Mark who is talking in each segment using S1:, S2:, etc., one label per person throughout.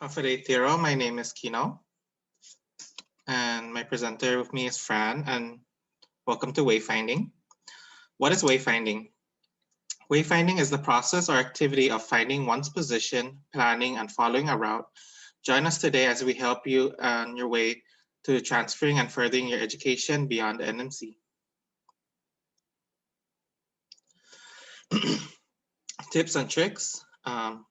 S1: For day zero, my name is Kuino, and my presenter with me is Fran, and welcome to Wayfinding. What is wayfinding? Wayfinding is the process or activity of finding one's position, planning, and following a route. Join us today as we help you on your way to transferring and furthering your education beyond the NMC. Tips and tricks. Plan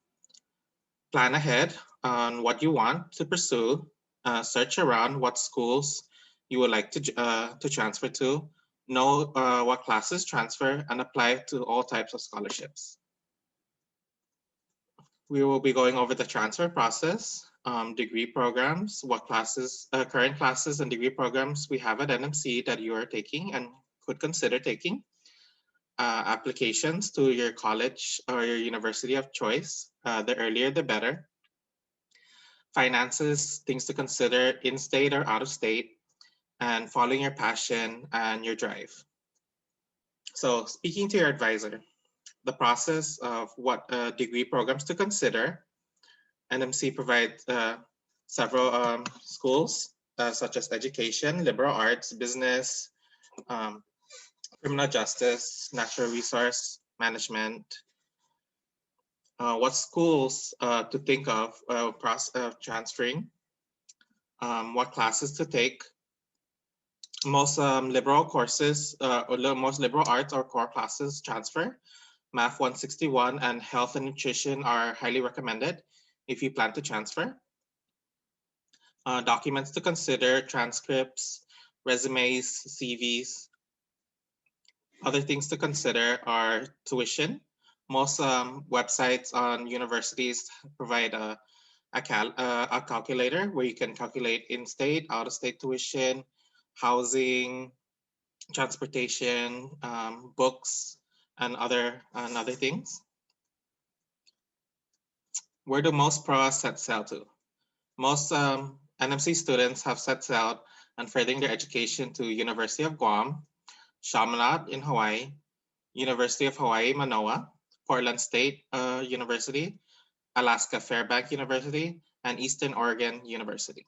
S1: ahead on what you want to pursue. Search around what schools you would like to transfer to. Know what classes transfer and apply to all types of scholarships. We will be going over the transfer process, degree programs, what classes, current classes and degree programs we have at NMC that you are taking and could consider taking. Applications to your college or your university of choice, the earlier the better. Finances, things to consider in-state or out-of-state, and following your passion and your drive. So speaking to your advisor, the process of what degree programs to consider. NMC provides several schools such as education, liberal arts, business, criminal justice, natural resource management. What schools to think of transferring, what classes to take. Most liberal courses or most liberal arts or core classes transfer. Math 161 and health and nutrition are highly recommended if you plan to transfer. Documents to consider, transcripts, resumes, CVs. Other things to consider are tuition. Most websites on universities provide a calculator where you can calculate in-state, out-of-state tuition, housing, transportation, books, and other things. Where do most PROA set sail to? Most NMC students have set sail on furthering their education to University of Guam, Chaminade in Hawaii, University of Hawaii, Manoa, Portland State University, Alaska Fairbanks University, and Eastern Oregon University.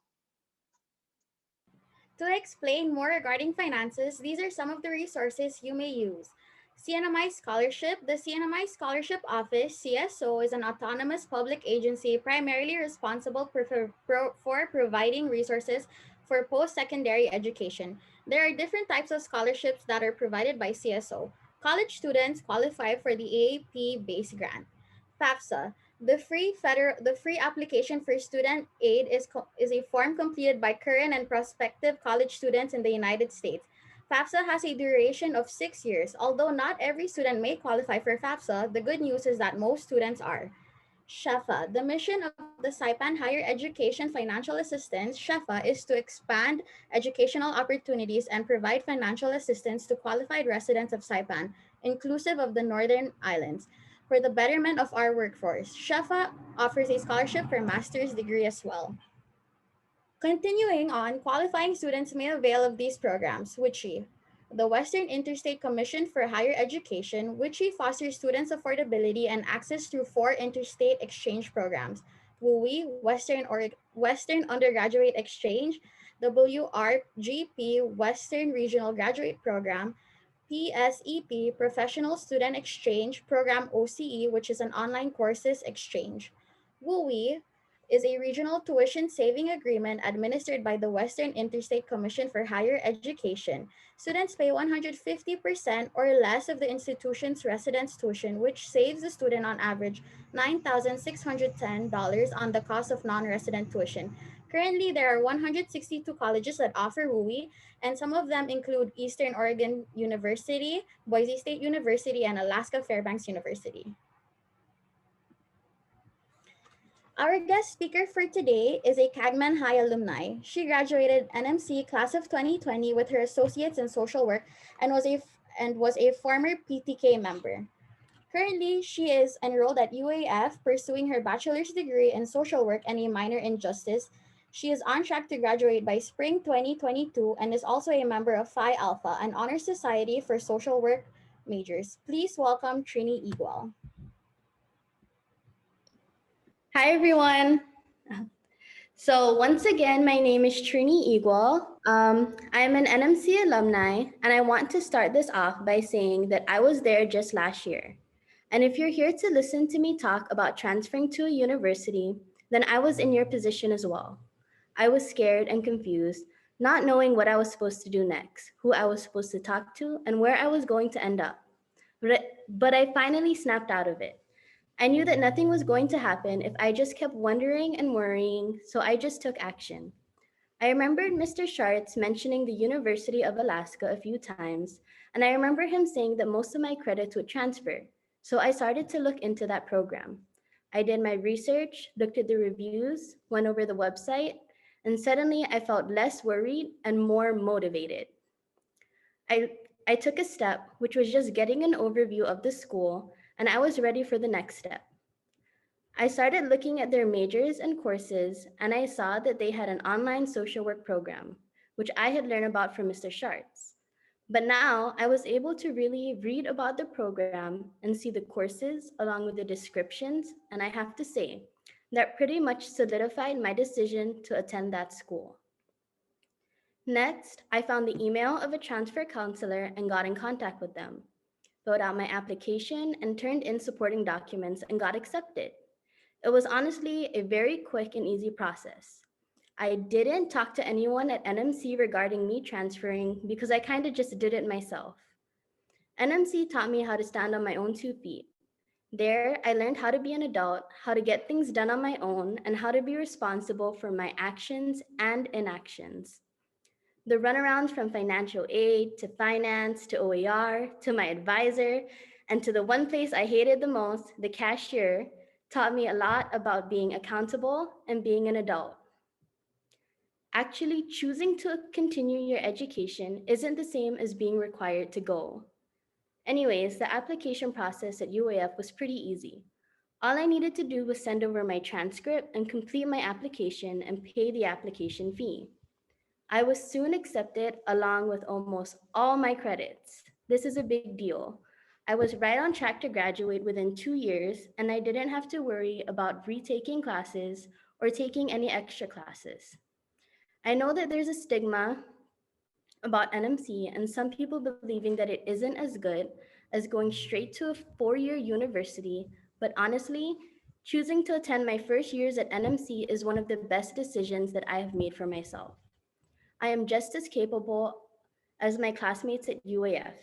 S2: To explain more regarding finances, these are some of the resources you may use. CNMI Scholarship. The CNMI Scholarship Office, CSO, is an autonomous public agency primarily responsible for providing resources for post-secondary education. There are different types of scholarships that are provided by CSO. College students qualify for the AAP base grant. FAFSA. The free application for student aid is a form completed by current and prospective college students in the United States. FAFSA has a duration of 6 years. Although not every student may qualify for FAFSA, the good news is that most students are. SHEFA. The mission of the Saipan Higher Education Financial Assistance, SHEFA, is to expand educational opportunities and provide financial assistance to qualified residents of Saipan, inclusive of the Northern Islands, for the betterment of our workforce. SHEFA offers a scholarship for master's degree as well. Continuing on, qualifying students may avail of these programs, WICHE, the Western Interstate Commission for Higher Education. WICHE fosters students' affordability and access through 4 interstate exchange programs: WUI, Western Undergraduate Exchange; WRGP, Western Regional Graduate Program; PSEP, Professional Student Exchange Program OCE, which is an online courses exchange. WUI is a regional tuition saving agreement administered by the Western Interstate Commission for Higher Education. Students pay 150% or less of the institution's residence tuition, which saves the student on average $9,610 on the cost of non-resident tuition. Currently, there are 162 colleges that offer WUI, and some of them include Eastern Oregon University, Boise State University, and Alaska Fairbanks University. Our guest speaker for today is a Cagman High alumni. She graduated NMC class of 2020 with her associates in social work and was a former PTK member. Currently, she is enrolled at UAF pursuing her bachelor's degree in social work and a minor in justice. She is on track to graduate by spring 2022 and is also a member of Phi Alpha, an honor society for social work majors. Please welcome Trini Igual.
S3: Hi, everyone.
S2: So once again, my name is Trini Igual. I'm an NMC alumni, and I want to start this off by saying that I was there just last year. And if you're here to listen to me talk about transferring to a university, then I was in your position as well. I was scared and confused, not knowing what I was supposed to do next, who I was supposed to talk to, and where I was going to end up. But I finally snapped out of it. I knew that nothing was going to happen if I just kept wondering and worrying, so I just took action. I remembered Mr. Schartz mentioning the University of Alaska a few times, and I remember him saying that most of my credits would transfer, so I started to look into that program. I did my research, looked at the reviews, went over the website, and suddenly I felt less worried and more motivated. I, I took a step, which was just getting an overview of the school, and I was ready for the next step. I started looking at their majors and courses, and I saw that they had an online social work program, which I had learned about from Mr. Schartz. But now I was able to really read about the program and see the courses along with the descriptions, and I have to say, that pretty much solidified my decision to attend that school. Next, I found the email of a transfer counselor and got in contact with them, filled out my application, and turned in supporting documents and got accepted. It was honestly a very quick and easy process. I didn't talk to anyone at NMC regarding me transferring because I kind of just did it myself. NMC taught me how to stand on my own 2 feet. There, I learned how to be an adult, how to get things done on my own, and how to be responsible for my actions and inactions. The runarounds from financial aid to finance to OER to my advisor and to the one place I hated the most, the cashier, taught me a lot about being accountable and being an adult. Actually, choosing to continue your education isn't the same as being required to go. Anyways, the application process at UAF was pretty easy. All I needed to do was send over my transcript and complete my application and pay the application fee. I was soon accepted along with almost all my credits. This is a big deal. I was right on track to graduate within 2 years, and I didn't have to worry about retaking classes or taking any extra classes. I know that there's a stigma about NMC and some people believing that it isn't as good as going straight to a 4 year university, but honestly, choosing to attend my first years at NMC is one of the best decisions that I have made for myself. I am just as capable as my classmates at UAF.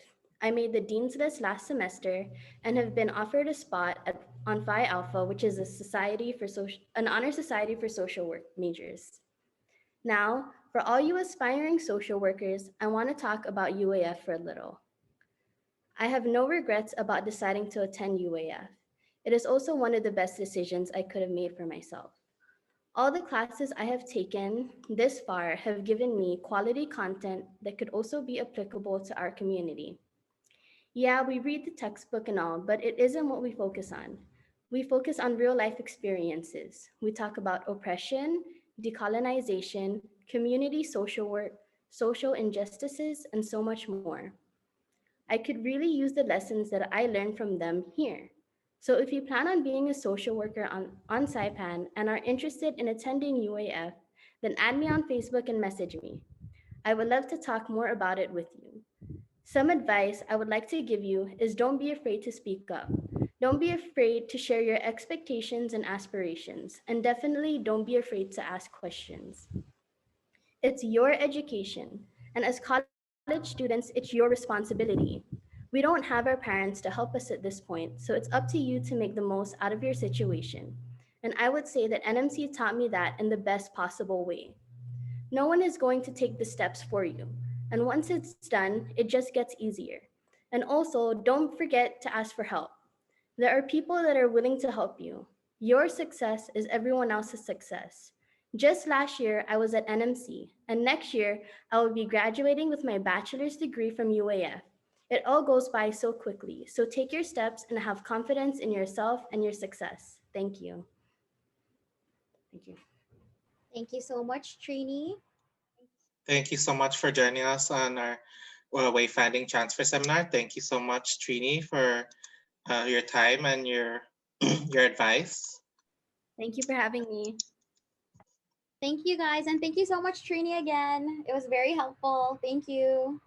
S2: I made the Dean's List last semester and have been offered a spot on Phi Alpha, which is a an honor society for social work majors. Now, for all you aspiring social workers, I want to talk about UAF for a little. I have no regrets about deciding to attend UAF. It is also one of the best decisions I could have made for myself. All the classes I have taken this far have given me quality content that could also be applicable to our community. Yeah, we read the textbook and all, but it isn't what we focus on. We focus on real life experiences. We talk about oppression, decolonization, community social work, social injustices, and so much more. I could really use the lessons that I learned from them here. So if you plan on being a social worker on Saipan and are interested in attending UAF, then add me on Facebook and message me. I would love to talk more about it with you. Some advice I would like to give you is don't be afraid to speak up. Don't be afraid to share your expectations and aspirations, and definitely don't be afraid to ask questions. It's your education, and as college students, it's your responsibility. We don't have our parents to help us at this point, so it's up to you to make the most out of your situation. And I would say that NMC taught me that in the best possible way. No one is going to take the steps for you. And once it's done, it just gets easier. And also, don't forget to ask for help. There are people that are willing to help you. Your success is everyone else's success. Just last year, I was at NMC, and next year, I will be graduating with my bachelor's degree from UAF. It all goes by so quickly, so take your steps and have confidence in yourself and your success. Thank you. Thank you.
S3: Thank you so much, Trini.
S1: Thank you so much for joining us on our Wayfinding Transfer Seminar. Thank you so much, Trini, for your time and your your advice.
S2: Thank you for having me.
S3: Thank you guys. And thank you so much, Trini, again. It was very helpful. Thank you.